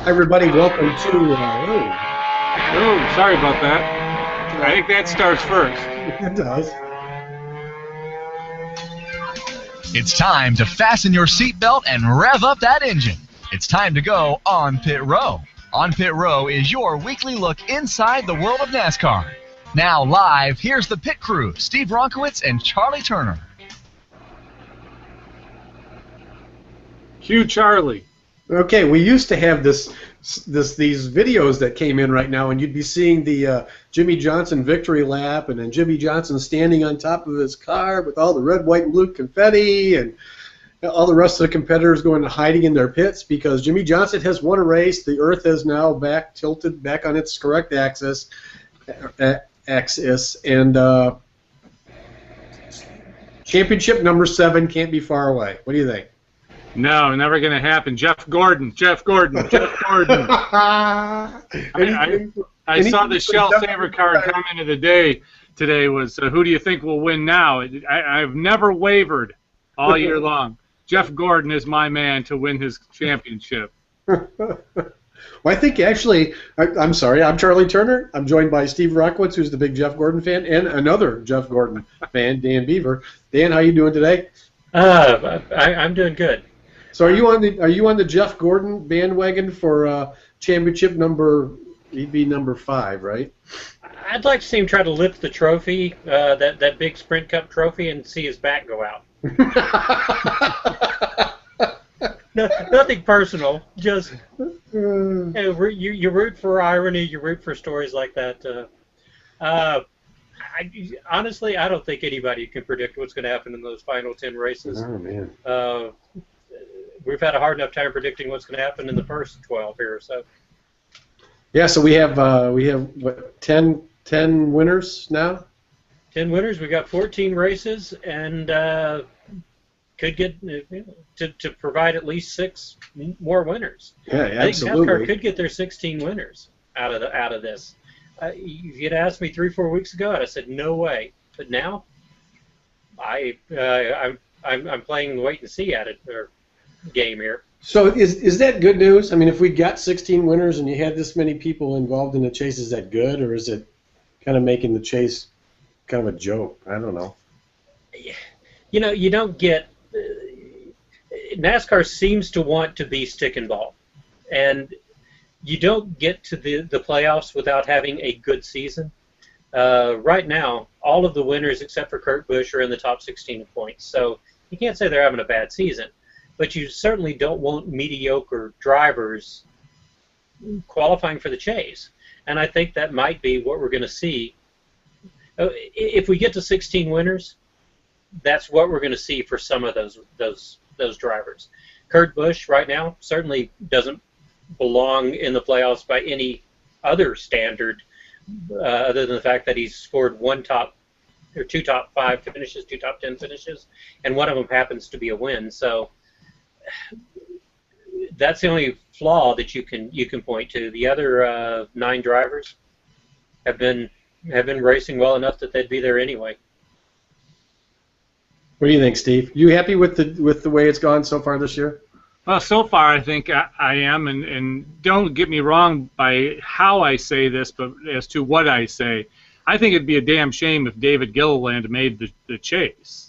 Hi, everybody. Welcome to. Oh, sorry about that. I think that starts first. It does. It's time to fasten your seatbelt and rev up that engine. It's time to go on Pit Row. On Pit Row is your weekly look inside the world of NASCAR. Now live, here's the pit crew, Steve Wronkowicz and Charlie Turner. Cue Charlie. Okay, we used to have these videos that came in right now, and you'd be seeing the Jimmie Johnson victory lap, and then Jimmie Johnson standing on top of his car with all the red, white, and blue confetti, and all the rest of the competitors going and hiding in their pits because Jimmie Johnson has won a race. The Earth is now tilted back on its correct axis, and championship number 7 can't be far away. What do you think? No, never going to happen. Jeff Gordon. I saw the Shell Saver car come into the day today was, who do you think will win now? I've never wavered all year long. Jeff Gordon is my man to win his championship. Well, I think actually, I'm sorry, I'm Charlie Turner. I'm joined by Steve Wronkowicz, who's the big Jeff Gordon fan, and another Jeff Gordon fan, Dan Beaver. Dan, how you doing today? I'm doing good. So are you on the Jeff Gordon bandwagon for championship number? He'd be number 5, right? I'd like to see him try to lift the trophy, that big Sprint Cup trophy, and see his back go out. Nothing personal. Just you root for irony. You root for stories like that. Honestly, I don't think anybody can predict what's going to happen in those final 10 races. Oh man. We've had a hard enough time predicting what's going to happen in the first 12 here. So. Yeah. So we have what 10 winners now. 10 winners. We got 14 races, and could get to provide at least 6 more winners. Yeah, absolutely. I think NASCAR could get their 16 winners out of this. If you'd asked me 3-4 weeks ago, I'd have said no way. But now, I'm playing the wait and see game here. So is that good news? I mean, if we got 16 winners and you had this many people involved in the chase, is that good, or is it kind of making the chase kind of a joke? I don't know. You know, you don't get NASCAR seems to want to be stick and ball, and you don't get to the playoffs without having a good season. Right now, all of the winners except for Kurt Busch are in the top 16 points, so you can't say they're having a bad season. But you certainly don't want mediocre drivers qualifying for the chase. And I think that might be what we're going to see. If we get to 16 winners, that's what we're going to see for some of those drivers. Kurt Busch right now certainly doesn't belong in the playoffs by any other standard other than the fact that he's scored 2 top 5 finishes, 2 top 10 finishes, and one of them happens to be a win. So that's the only flaw that you can point to. The other 9 drivers have been racing well enough that they'd be there anyway. What do you think, Steve? You happy with the way it's gone so far this year? Well, so far I think I am, and don't get me wrong by how I say this, but as to what I say, I think it'd be a damn shame if David Gilliland made the chase.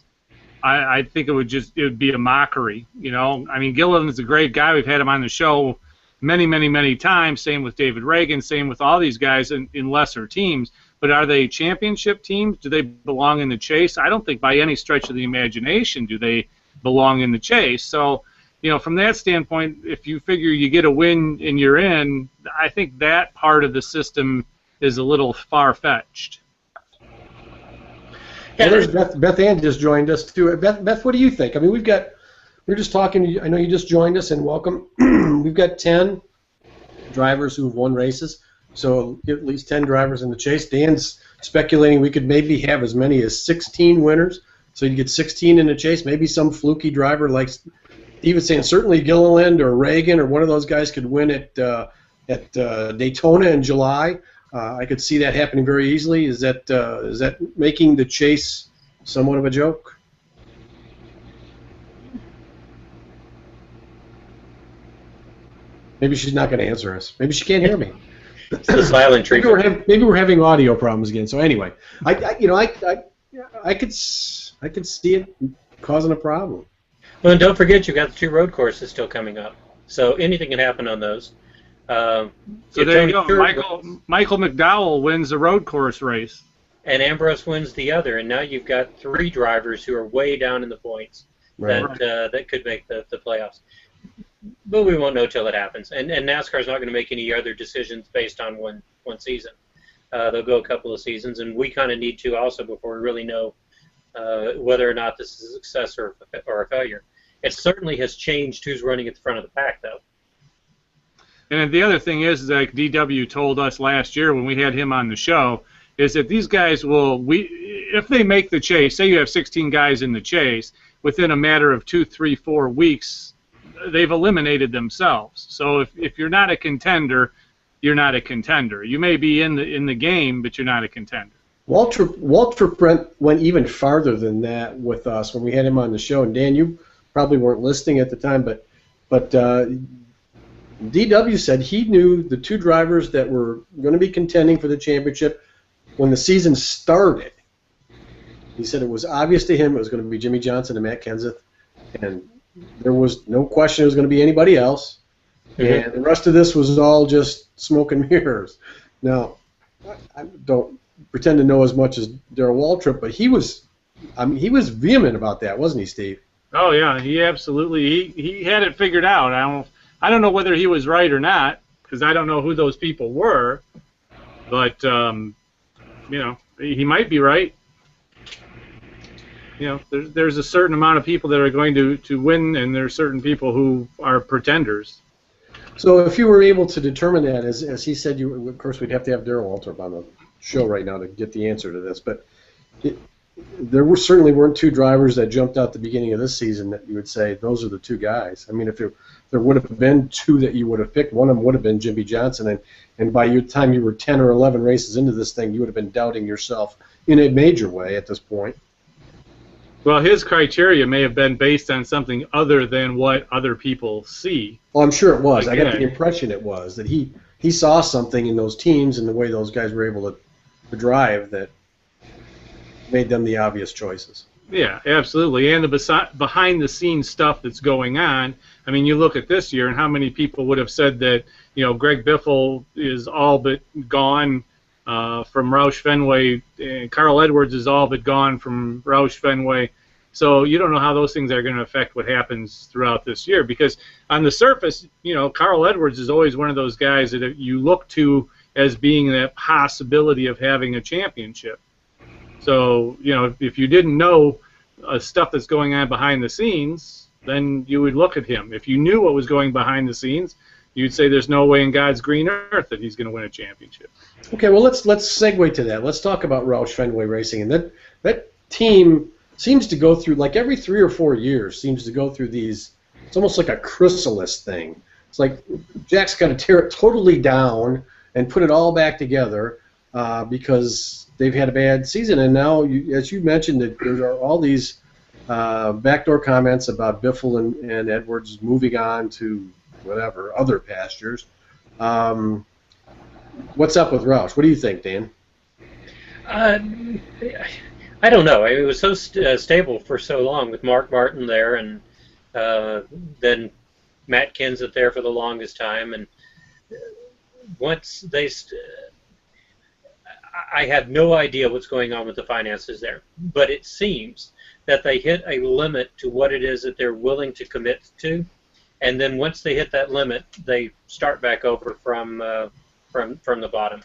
I think it would be a mockery, you know. I mean, Gilliland's a great guy. We've had him on the show many times. Same with David Reagan. Same with all these guys in lesser teams. But are they championship teams? Do they belong in the chase? I don't think by any stretch of the imagination do they belong in the chase. So, you know, from that standpoint, if you figure you get a win and you're in, I think that part of the system is a little far-fetched. Well, there's BethAnne just joined us too. Beth, what do you think? I mean, we're just talking. I know you just joined us, and welcome. We've got 10 drivers who've won races, so at least 10 drivers in the chase. Dan's speculating we could maybe have as many as 16 winners, so you get 16 in the chase. Maybe some fluky driver like Steve was saying. Certainly Gilliland or Reagan or one of those guys could win at Daytona in July. I could see that happening very easily. Is that making the chase somewhat of a joke? Maybe she's not going to answer us. Maybe she can't hear me. It's the silent treatment. Maybe we're having audio problems again. So anyway, I could see it causing a problem. Well, and don't forget you've got the 2 road courses still coming up. So anything can happen on those. So there you go. Michael McDowell wins the road course race. And Ambrose wins the other. And now you've got 3 drivers who are way down in the points that could make the playoffs. But we won't know till it happens. And NASCAR's not going to make any other decisions based on one season. They'll go a couple of seasons, and we kind of need to also before we really know whether or not this is a success or a failure. It certainly has changed who's running at the front of the pack, though. And the other thing is, like DW told us last year when we had him on the show, is that these guys if they make the chase, say you have 16 guys in the chase, within a matter of 2, 3, 4 weeks, they've eliminated themselves. So if you're not a contender, you're not a contender. You may be in the game, but you're not a contender. Walter Brent went even farther than that with us when we had him on the show. And Dan, you probably weren't listening at the time, but DW said he knew the 2 drivers that were going to be contending for the championship when the season started. He said it was obvious to him it was going to be Jimmie Johnson and Matt Kenseth, and there was no question it was going to be anybody else. Mm-hmm. And the rest of this was all just smoke and mirrors. Now, I don't pretend to know as much as Darrell Waltrip, but he was vehement about that, wasn't he, Steve? Oh yeah, he absolutely he had it figured out. I don't know whether he was right or not, because I don't know who those people were, but he might be right. There's a certain amount of people that are going to win, and there's certain people who are pretenders. So if you were able to determine that, as he said, of course we'd have to have Darrell Waltrip on the show right now to get the answer to this, but there certainly weren't 2 drivers that jumped out at the beginning of this season that you would say those are the 2 guys. I mean, if there would have been 2 that you would have picked, one of them would have been Jimmie Johnson, and by your time you were 10 or 11 races into this thing, you would have been doubting yourself in a major way at this point. Well, his criteria may have been based on something other than what other people see. Well, I'm sure it was. I got the impression it was, that he saw something in those teams and the way those guys were able to drive that made them the obvious choices. Yeah, absolutely. And the behind-the-scenes stuff that's going on. I mean, you look at this year, and how many people would have said that, Greg Biffle is all but gone from Roush Fenway, and Carl Edwards is all but gone from Roush Fenway. So you don't know how those things are going to affect what happens throughout this year, because on the surface, Carl Edwards is always one of those guys that you look to as being that possibility of having a championship. So, if you didn't know stuff that's going on behind the scenes, then you would look at him. If you knew what was going behind the scenes, you'd say there's no way in God's green earth that he's going to win a championship. Okay, well, let's segue to that. Let's talk about Roush Fenway Racing. And that team seems to go through, like every 3 or 4 years, seems to go through these, it's almost like a chrysalis thing. It's like Jack's got to tear it totally down and put it all back together because they've had a bad season. And now, as you mentioned, there are all these backdoor comments about Biffle and Edwards moving on to whatever, other pastures. What's up with Roush? What do you think, Dan? I don't know. It was so stable for so long with Mark Martin there, and then Matt Kenseth there for the longest time. And once they, I have no idea what's going on with the finances there, but it seems that they hit a limit to what it is that they're willing to commit to, and then once they hit that limit, they start back over from the bottom.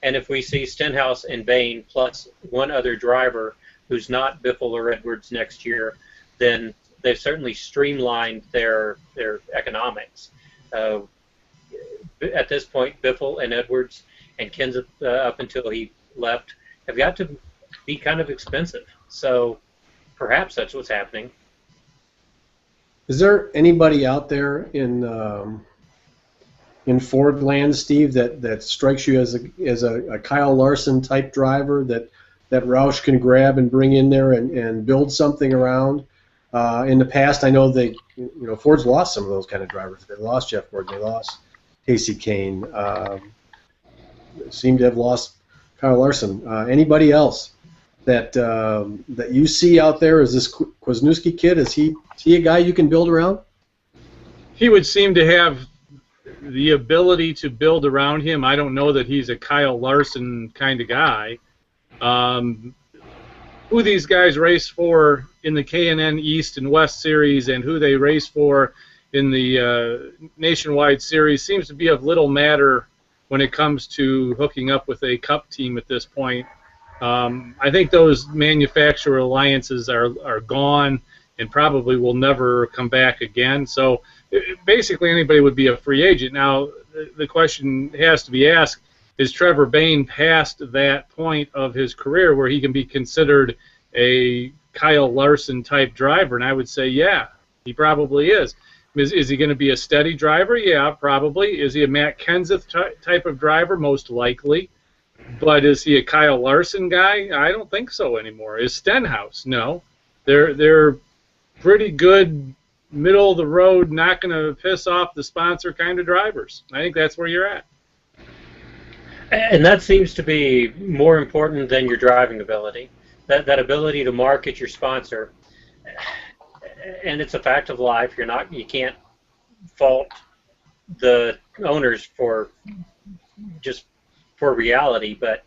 And if we see Stenhouse and Bain plus one other driver who's not Biffle or Edwards next year, then they've certainly streamlined their economics. At this point, Biffle and Edwards and Kenseth, up until he left, have got to be kind of expensive. So perhaps that's what's happening. Is there anybody out there in Ford land, Steve, that strikes you as a Kyle Larson type driver that Roush can grab and bring in there and build something around? In the past, I know Ford's lost some of those kind of drivers. They lost Jeff Gordon, they lost Casey Kane. Seem to have lost Kyle Larson. Anybody else that that you see out there? Is this Kwasniewski kid? Is he a guy you can build around? He would seem to have the ability to build around him. I don't know that he's a Kyle Larson kind of guy. Who these guys race for in the K&N East and West Series and who they race for in the Nationwide Series seems to be of little matter when it comes to hooking up with a Cup team at this point. I think those manufacturer alliances are gone and probably will never come back again. So basically anybody would be a free agent. Now, the question has to be asked, is Trevor Bayne past that point of his career where he can be considered a Kyle Larson type driver? And I would say, yeah, he probably is. Is he going to be a steady driver? Yeah, probably. Is he a Matt Kenseth type of driver? Most likely. But is he a Kyle Larson guy? I don't think so anymore. Is Stenhouse? No. They're pretty good, middle of the road, not going to piss off the sponsor kind of drivers. I think that's where you're at. And that seems to be more important than your driving ability. That ability to market your sponsor. And it's a fact of life. You can't fault the owners for reality, but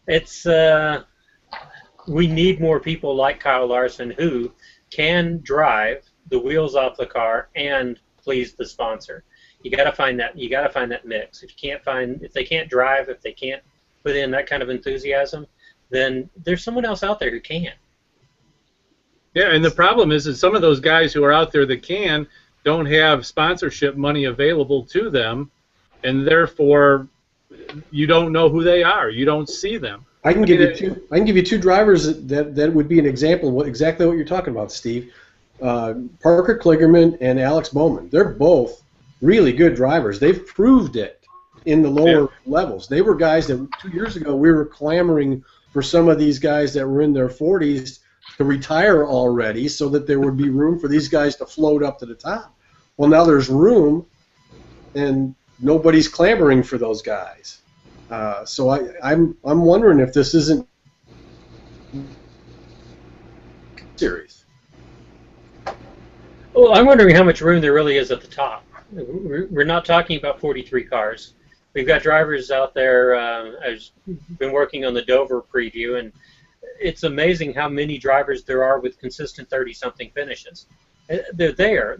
it's we need more people like Kyle Larson who can drive the wheels off the car and please the sponsor. You got to find that. You got to find that mix. If they can't drive, if they can't put in that kind of enthusiasm, then there's someone else out there who can. Yeah, and the problem is that some of those guys who are out there that don't have sponsorship money available to them, and therefore you don't know who they are. You don't see them. I can give you two drivers that would be an example of exactly what you're talking about, Steve. Parker Kligerman and Alex Bowman. They're both really good drivers. They've proved it in the lower levels. They were guys that 2 years ago we were clamoring for some of these guys that were in their 40s to retire already so that there would be room for these guys to float up to the top. Well, now there's room, and nobody's clamoring for those guys. So I'm wondering if this isn't series. Well, I'm wondering how much room there really is at the top. We're not talking about 43 cars. We've got drivers out there. I've been working on the Dover preview, and it's amazing how many drivers there are with consistent 30-something finishes. They're there.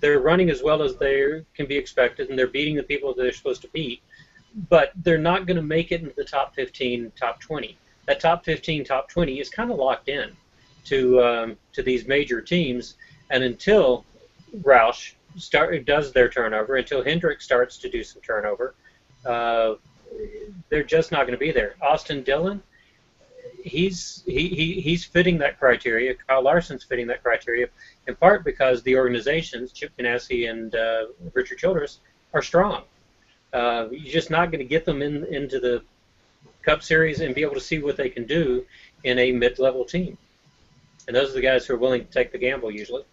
They're running as well as they can be expected, and they're beating the people that they're supposed to beat. But they're not going to make it into the top 15, top 20. That top 15, top 20 is kind of locked in to these major teams, and until Roush does their turnover, until Hendrick starts to do some turnover, they're just not going to be there. Austin Dillon, he's fitting that criteria. Kyle Larson's fitting that criteria, in part because the organizations, Chip Ganassi and Richard Childress, are strong. You're just not going to get them into the Cup Series and be able to see what they can do in a mid-level team. And those are the guys who are willing to take the gamble usually.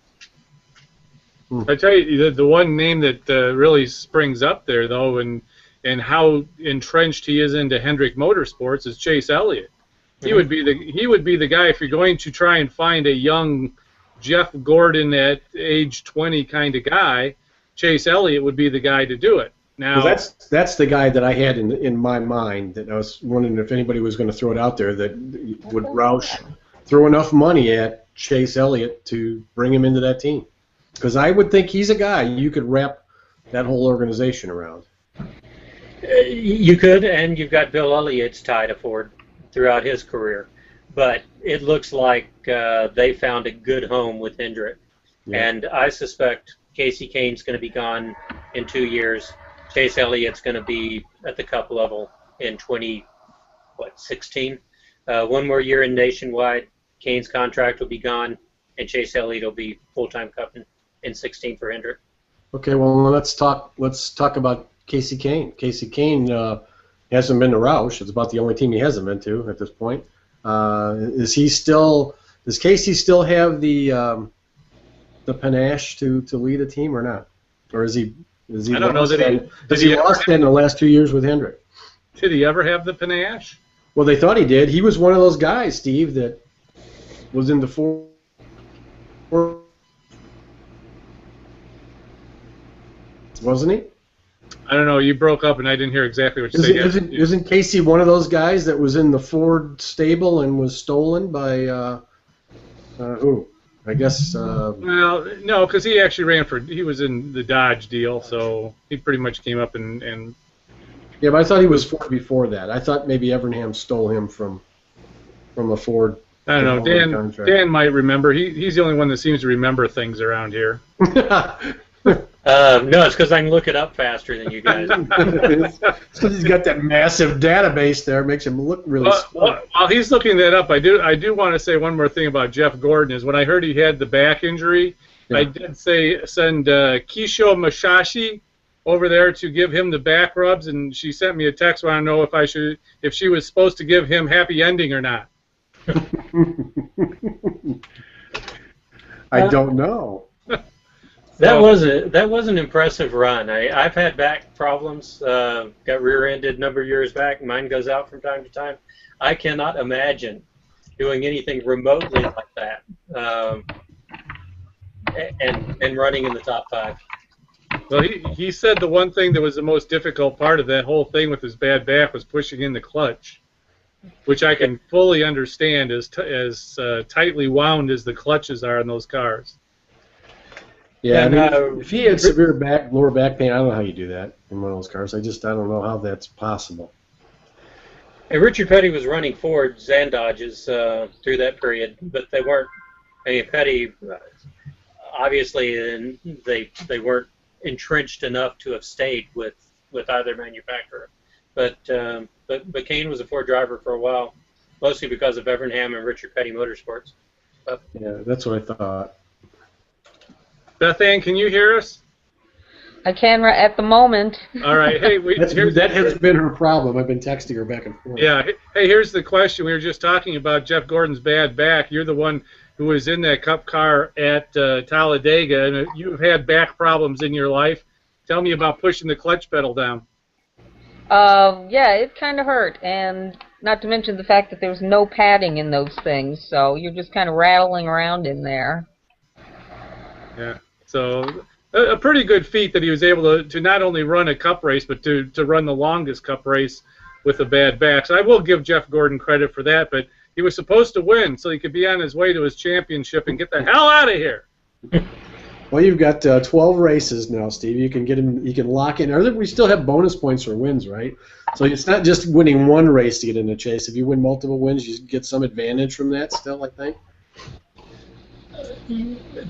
I tell you, the one name that really springs up there, though, and how entrenched he is into Hendrick Motorsports is Chase Elliott. He would be the guy if you're going to try and find a young Jeff Gordon at age 20 kind of guy. Chase Elliott would be the guy to do it. Now, well, that's the guy that I had in my mind that I was wondering if anybody was going to throw it out there that would Roush throw enough money at Chase Elliott to bring him into that team. Because I would think he's a guy you could wrap that whole organization around. You could, and you've got Bill Elliott's tie to Ford throughout his career. But it looks like they found a good home with Hendrick. Yeah. And I suspect Casey Kane's going to be gone in 2 years. Chase Elliott's going to be at the Cup level in 2016. One more year in Nationwide. Kane's contract will be gone, and Chase Elliott will be full-time Cup in 16 for Hendrick. Okay, well let's talk about Casey Kane. Casey Kane hasn't been to Roush. It's about the only team he hasn't been to at this point. Does Casey still have the panache to lead a team or not? Or is he I don't know that he lost that in the last 2 years with Hendrick. Did he ever have the panache? Well, they thought he did. He was one of those guys, Steve, that was in the four. Wasn't he? I don't know. You broke up, and I didn't hear exactly what you said. Isn't Casey one of those guys that was in the Ford stable and was stolen by who? I guess. Well, no, because he actually he was in the Dodge deal, so he pretty much came up and. Yeah, but I thought he was Ford before that. I thought maybe Evernham stole him from a Ford. I don't know. Dan might remember. He's the only one that seems to remember things around here. No, it's because I can look it up faster than you guys. So he's got that massive database there. Makes him look really smart. While he's looking that up, I do want to say one more thing about Jeff Gordon. Is when I heard he had the back injury, I did send Kisho Mashashi over there to give him the back rubs, and she sent me a text. Want to know if she was supposed to give him happy ending or not. I don't know. That was an impressive run. I've had back problems. Got rear-ended a number of years back. Mine goes out from time to time. I cannot imagine doing anything remotely like that, and running in the top 5. Well, he said the one thing that was the most difficult part of that whole thing with his bad back was pushing in the clutch, which I can fully understand as tightly wound as the clutches are in those cars. Yeah, I mean, if he had severe lower back pain, I don't know how you do that in one of those cars. I don't know how that's possible. And Richard Petty was running Ford Zandodges through that period, but they weren't. I mean, Petty, obviously, they weren't entrenched enough to have stayed with either manufacturer. But Kane was a Ford driver for a while, mostly because of Evernham and Richard Petty Motorsports. Yeah, that's what I thought. BethAnne, can you hear us? I can at the moment. All right. Hey, that has been her problem. I've been texting her back and forth. Yeah. Hey, here's the question. We were just talking about Jeff Gordon's bad back. You're the one who was in that Cup car at Talladega, and you've had back problems in your life. Tell me about pushing the clutch pedal down. Yeah, it kind of hurt, and not to mention the fact that there was no padding in those things, so you're just kind of rattling around in there. Yeah. So a pretty good feat that he was able to not only run a Cup race, but to run the longest Cup race with a bad back. So I will give Jeff Gordon credit for that, but he was supposed to win so he could be on his way to his championship and get the hell out of here. Well, you've got 12 races now, Steve. You can get him. You can lock in. We still have bonus points for wins, right? So it's not just winning one race to get in the chase. If you win multiple wins, you get some advantage from that still, I think.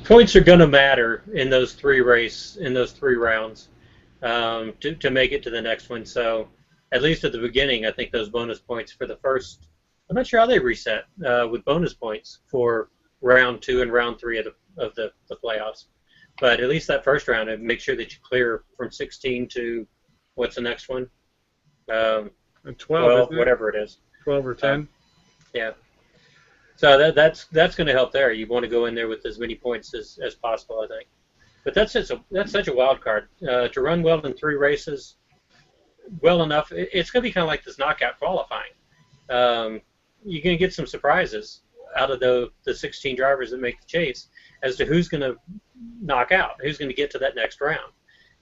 Points are going to matter in those three rounds to make it to the next one. So at least at the beginning, I think those bonus points for the first. I'm not sure how they reset with bonus points for round 2 and round 3 of the playoffs. But at least that first round, and make sure that you clear from 16 to what's the next one? 12, whatever it is. 12 or 10. Yeah. So that's going to help there. You want to go in there with as many points as possible, I think. But that's such a wild card. To run well in 3 races, well enough, it's going to be kind of like this knockout qualifying. You're going to get some surprises out of the 16 drivers that make the chase as to who's going to knock out, who's going to get to that next round.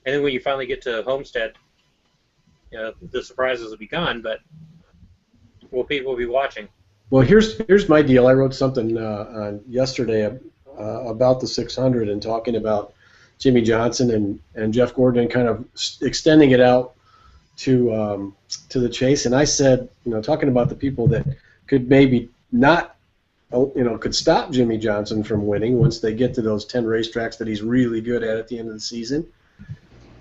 And then when you finally get to Homestead, the surprises will be gone, but people will be watching. Well, here's my deal. I wrote something yesterday about the 600 and talking about Jimmie Johnson and Jeff Gordon and kind of extending it out to the chase. And I said, talking about the people that could maybe not, could stop Jimmie Johnson from winning once they get to those 10 racetracks that he's really good at the end of the season.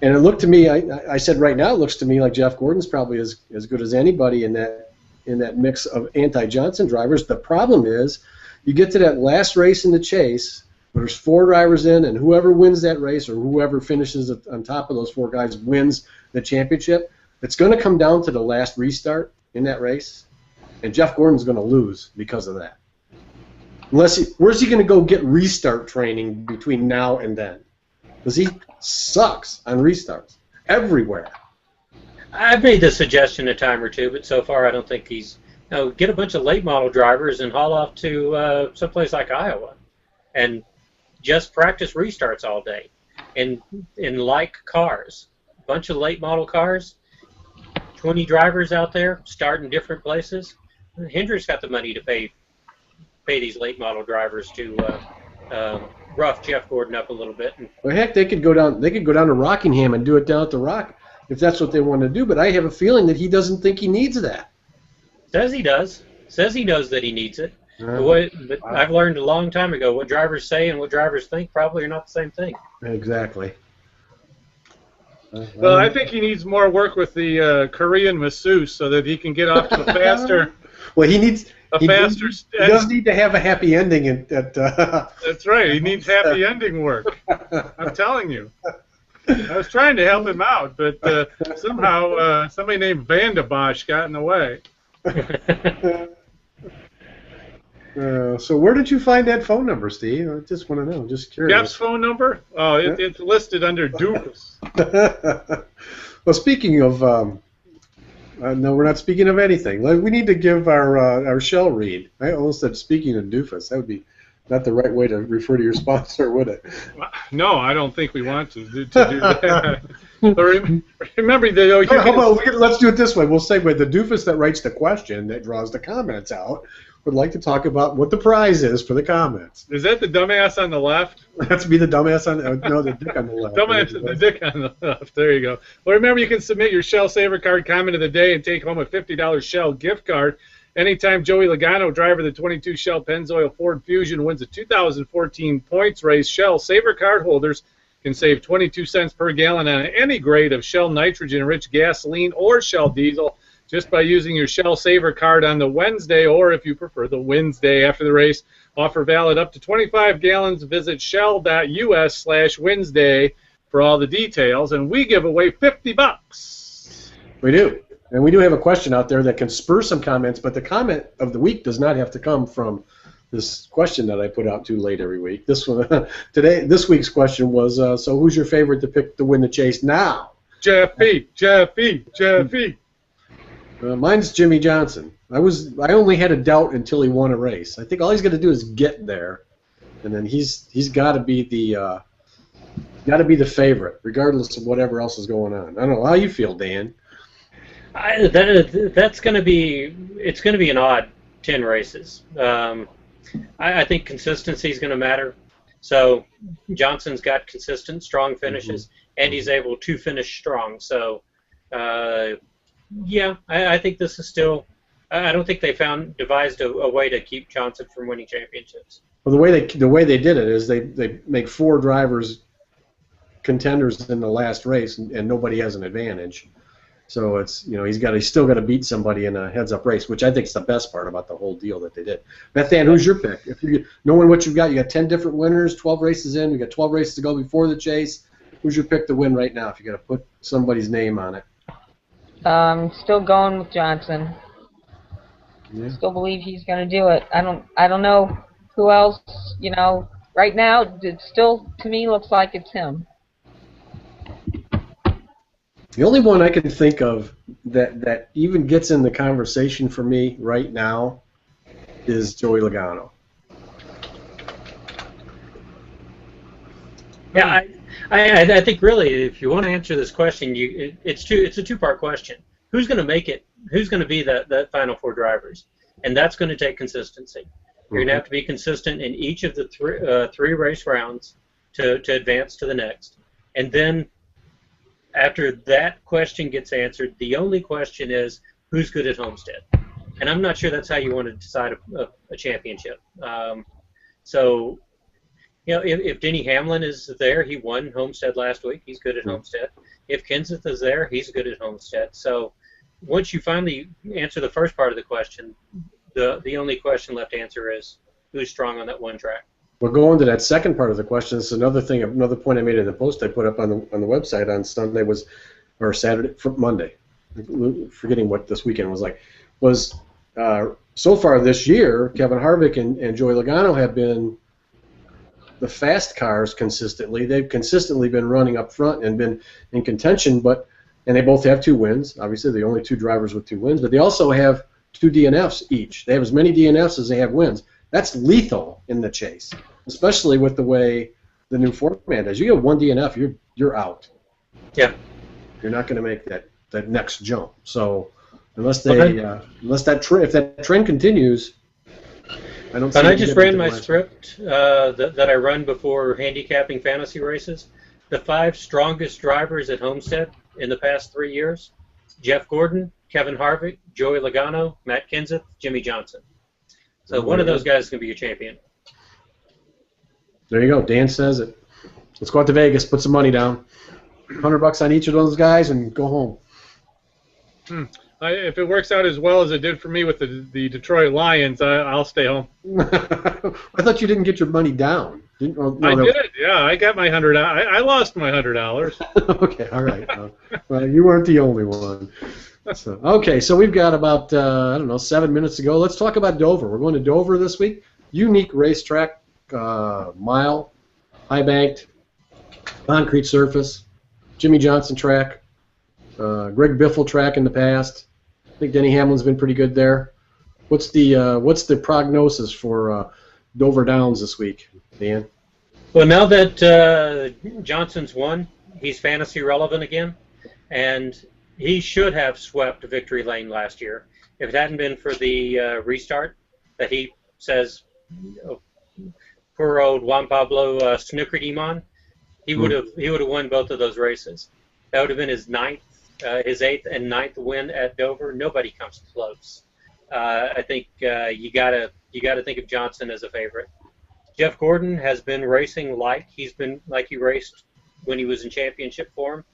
And it looked to me, I said right now, it looks to me like Jeff Gordon's probably as good as anybody in that mix of anti-Johnson drivers. The problem is, you get to that last race in the chase, there's 4 drivers in, and whoever wins that race or whoever finishes on top of those 4 guys wins the championship. It's going to come down to the last restart in that race, and Jeff Gordon's going to lose because of that. Where's he going to go get restart training between now and then? because he sucks on restarts everywhere. I've made this suggestion a time or two, but so far I don't think he's. Get a bunch of late model drivers and haul off to someplace like Iowa, and just practice restarts all day, in like cars, a bunch of late model cars, 20 drivers out there starting different places. Hendrick's got the money to pay these late model drivers to rough Jeff Gordon up a little bit. Well, heck, they could go down to Rockingham and do it down at the Rock if that's what they want to do. But I have a feeling that he doesn't think he needs that. Says he does. Says he knows that he needs it. But I've learned a long time ago what drivers say and what drivers think probably are not the same thing. Exactly. Well, I think he needs more work with the Korean masseuse so that he can get off to a faster. Well, he does need to have a happy ending. That's right. He needs happy ending work. I'm telling you. I was trying to help him out, but somehow somebody named Vanderbosch got in the way. So where did you find that phone number, Steve? I just want to know. I'm just curious. Jeff's phone number? Oh, it's listed under Doofus. Well, speaking of, no, we're not speaking of anything. We need to give our shell read. I almost said speaking of Doofus. That would be not the right way to refer to your sponsor, would it? No, I don't think we want to do that. Remember, how about let's do it this way. We'll segue. The doofus that writes the question that draws the comments out would like to talk about what the prize is for the comments. Is that the dumbass on the left? That's be the dumbass on no, the dick on the left. The dick on the left. There you go. Well, remember, you can submit your Shell Saver Card comment of the day and take home a $50 Shell gift card. Anytime Joey Logano, driver of the 22 Shell Pennzoil Ford Fusion, wins a 2014 points race, Shell Saver Card holders can save 22 cents per gallon on any grade of Shell nitrogen-rich gasoline or Shell diesel just by using your Shell Saver Card on the Wednesday, or if you prefer, the Wednesday after the race. Offer valid up to 25 gallons. Visit shell.us/Wednesday for all the details, and we give away $50. We do. And we do have a question out there that can spur some comments, but the comment of the week does not have to come from this question that I put out too late every week. This one this week's question was, so who's your favorite to pick to win the chase now? Jeffy. Mine's Jimmie Johnson. I only had a doubt until he won a race. I think all he's got to do is get there, and then he's got to be the favorite, regardless of whatever else is going on. I don't know how you feel, Dan. It's going to be an odd 10 races. I think consistency is going to matter. So Johnson's got consistent, strong finishes, and he's able to finish strong. So, yeah, I think this is still. I don't think they devised a way to keep Johnson from winning championships. Well, the way they did it is they make 4 drivers contenders in the last race, and nobody has an advantage. So it's he's still got to beat somebody in a heads-up race, which I think is the best part about the whole deal that they did. BethAnne, who's your pick? If you knowing what you got 10 different winners, 12 races in, you got 12 races to go before the chase. Who's your pick to win right now? If you got to put somebody's name on it. Still going with Johnson. Yeah. Still believe he's going to do it. I don't know who else. Right now it still to me looks like it's him. The only one I can think of that even gets in the conversation for me right now is Joey Logano. Yeah, I think really, if you want to answer this question, it's a two-part question. Who's going to make it? Who's going to be the final 4 drivers? And that's going to take consistency. You're going to have to be consistent in each of the 3 race rounds to advance to the next. And then after that question gets answered, the only question is who's good at Homestead. And I'm not sure that's how you want to decide a championship. So, if Denny Hamlin is there, he won Homestead last week. He's good at Homestead. If Kenseth is there, he's good at Homestead. So once you finally answer the first part of the question, the only question left to answer is who's strong on that one track. Well, going to that second part of the question, it's another point I made in the post I put up on the website on Sunday or Saturday, Monday, forgetting what this weekend was like, so far this year, Kevin Harvick and Joey Logano have been the fast cars consistently. They've consistently been running up front and been in contention, and they both have 2 wins. Obviously, the only 2 drivers with 2 wins, but they also have 2 DNFs each. They have as many DNFs as they have wins. That's lethal in the chase, especially with the way the new format is. You get 1 DNF, you're out. Yeah. You're not going to make that next jump. So unless if that trend continues, I don't. And I just ran my script that I run before handicapping fantasy races. The 5 strongest drivers at Homestead in the past 3 years: Jeff Gordon, Kevin Harvick, Joey Logano, Matt Kenseth, Jimmie Johnson. So one of those guys is going to be your champion. There you go. Dan says it. Let's go out to Vegas, put some money down. $100 on each of those guys and go home. If it works out as well as it did for me with the Detroit Lions, I'll stay home. I thought you didn't get your money down. I did. Yeah, I got my $100. I lost my $100. Okay, all right. Well, you weren't the only one. So, okay, so we've got about 7 minutes to go. Let's talk about Dover. We're going to Dover this week. Unique racetrack, mile, high banked, concrete surface. Jimmie Johnson track, Greg Biffle track in the past. I think Denny Hamlin's been pretty good there. What's the prognosis for Dover Downs this week, Dan? Well, now that Johnson's won, he's fantasy relevant again, and he should have swept Victory Lane last year if it hadn't been for the restart that he says, poor old Juan Pablo snookered him on. He would have won both of those races. That would have been his 8th and 9th win at Dover. Nobody comes close. I think you gotta think of Johnson as a favorite. Jeff Gordon has been racing like he raced when he was in championship form.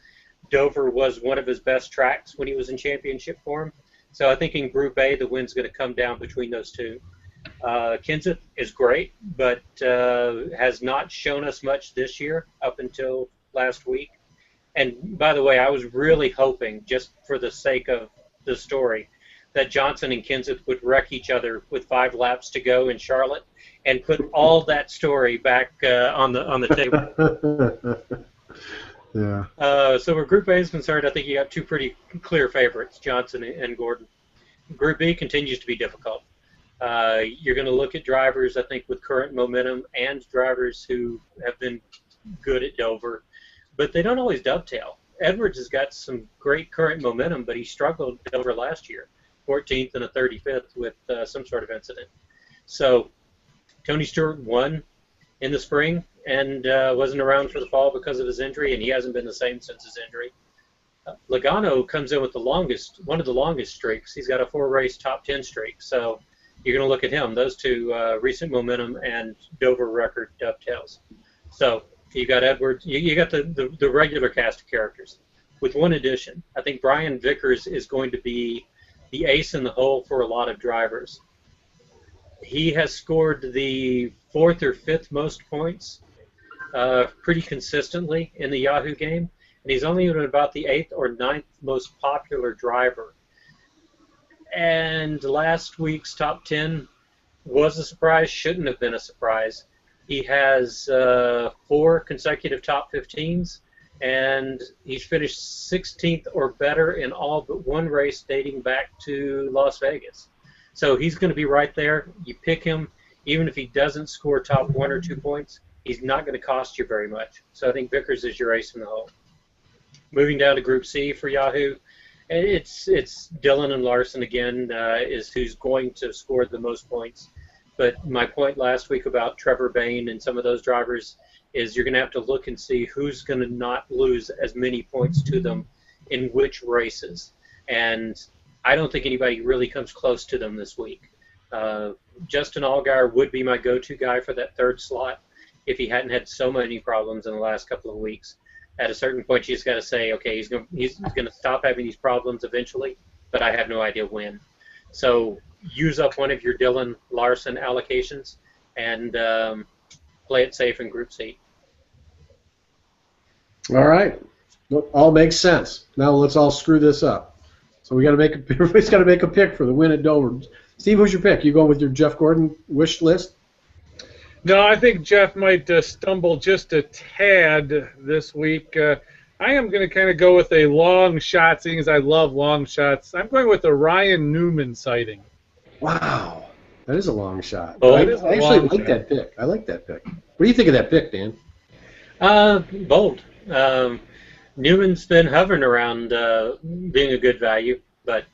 Dover was one of his best tracks when he was in championship form. So I think in Group A the win's going to come down between those 2. Kenseth is great, but has not shown us much this year up until last week. And by the way, I was really hoping, just for the sake of the story, that Johnson and Kenseth would wreck each other with 5 laps to go in Charlotte and put all that story back on the table. Yeah. So where Group A is concerned, I think you got 2 pretty clear favorites, Johnson and Gordon. Group B continues to be difficult. You're going to look at drivers, I think, with current momentum and drivers who have been good at Dover, but they don't always dovetail. Edwards has got some great current momentum, but he struggled at Dover last year, 14th and a 35th with some sort of incident. So Tony Stewart won in the spring and wasn't around for the fall because of his injury, and he hasn't been the same since his injury. Logano comes in with one of the longest streaks. He's got a 4-race top 10 streak, so you're going to look at him. Those 2 recent momentum and Dover record dovetails. So you got Edwards. You got the regular cast of characters, with one addition. I think Brian Vickers is going to be the ace in the hole for a lot of drivers. He has scored the 4th or 5th most points pretty consistently in the Yahoo game, and he's only been about the 8th or 9th most popular driver. And last week's top 10 was a surprise, shouldn't have been a surprise. He has 4 consecutive top 15s, and he's finished 16th or better in all but 1 race dating back to Las Vegas. So he's going to be right there. You pick him, even if he doesn't score top 1 or 2 points, he's not going to cost you very much. So I think Vickers is your ace in the hole. Moving down to Group C for Yahoo, it's Dillon and Larson again is who's going to score the most points. But my point last week about Trevor Bayne and some of those drivers is you're going to have to look and see who's going to not lose as many points to them in which races. And I don't think anybody really comes close to them this week. Justin Allgaier would be my go-to guy for that 3rd slot if he hadn't had so many problems in the last couple of weeks. At a certain point, you just got to say, okay, he's going to stop having these problems eventually, but I have no idea when. So use up one of your Dillon Larson allocations and play it safe in Group C. All right, all makes sense. Now let's all screw this up. So everybody's got to make a pick for the win at Dover. Steve, who's your pick? You going with your Jeff Gordon wish list? No, I think Jeff might stumble just a tad this week. I am going to kind of go with a long shot, seeing as I love long shots. I'm going with a Ryan Newman sighting. Wow, that is a long shot. Oh, I it is actually like that pick. I like that pick. What do you think of that pick, Dan? Bold. Newman's been hovering around being a good value, but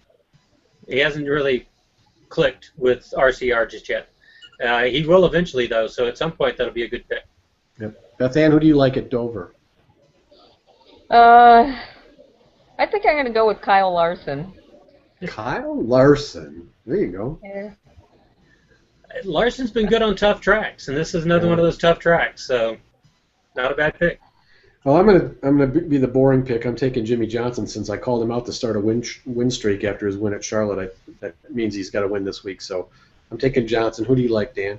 he hasn't really clicked with RCR just yet. He will eventually, though, so at some point that'll be a good pick. Yep. BethAnne, who do you like at Dover? I think I'm going to go with Kyle Larson. Kyle Larson. There you go. Yeah. Larson's been good on tough tracks, and this is another one of those tough tracks, so not a bad pick. Well, I'm gonna be the boring pick. I'm taking Jimmie Johnson since I called him out to start a win streak after his win at Charlotte. That means he's got to win this week. So I'm taking Johnson. Who do you like, Dan?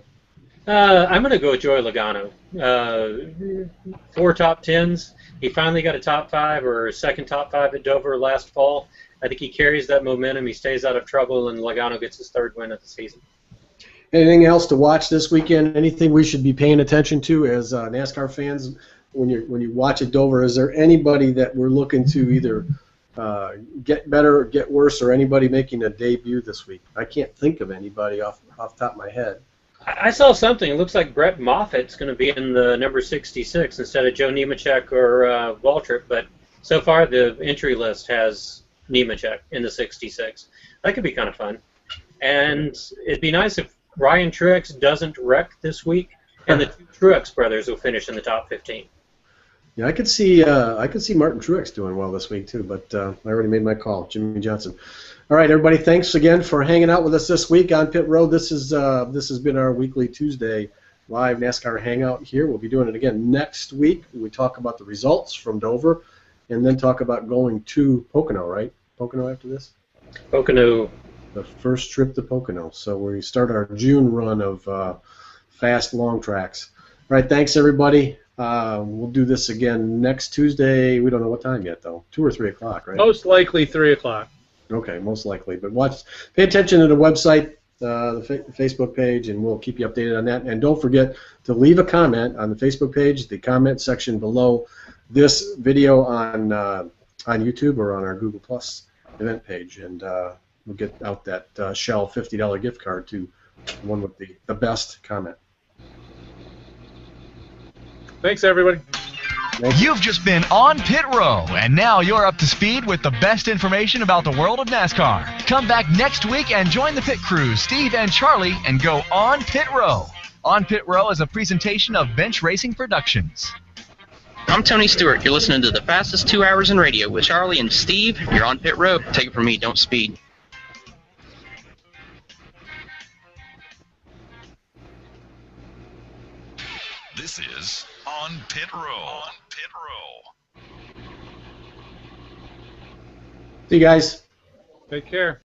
I'm going to go with Joey Logano. 4 top 10s. He finally got a top 5 or a second top 5 at Dover last fall. I think he carries that momentum. He stays out of trouble, and Logano gets his 3rd win of the season. Anything else to watch this weekend? Anything we should be paying attention to as NASCAR fans when you watch at Dover? Is there anybody that we're looking to either get better or get worse, or anybody making a debut this week? I can't think of anybody off the top of my head. I saw something. It looks like Brett Moffitt's going to be in the number 66 instead of Joe Nemechek or Waltrip, but so far the entry list has Nemechek in the 66. That could be kind of fun. And it'd be nice if Ryan Truex doesn't wreck this week, and the 2 Truex brothers will finish in the top 15. Yeah, I could see Martin Truex doing well this week too, but I already made my call. Jimmie Johnson. All right, everybody, thanks again for hanging out with us this week on Pit Road. This has been our weekly Tuesday live NASCAR Hangout here. We'll be doing it again next week. We talk about the results from Dover, and then talk about going to Pocono, right? Pocono after this? Pocono. The first trip to Pocono. So we start our June run of fast, long tracks. All right, thanks, everybody. We'll do this again next Tuesday. We don't know what time yet, though. 2 or 3 o'clock, right? Most likely 3 o'clock. Okay, most likely. But pay attention to the website, the Facebook page, and we'll keep you updated on that. And don't forget to leave a comment on the Facebook page, the comment section below this video on YouTube or on our Google Plus event page, and we'll get out that Shell $50 gift card to the one with the best comment. Thanks, everybody. You've just been on Pit Row, and now you're up to speed with the best information about the world of NASCAR. Come back next week and join the pit crew, Steve and Charlie, and go on Pit Row. On Pit Row is a presentation of Bench Racing Productions. I'm Tony Stewart. You're listening to the fastest 2 hours in radio with Charlie and Steve. You're on Pit Row. Take it from me, don't speed. This is On Pit Row. On Pit Row. See you guys. Take care.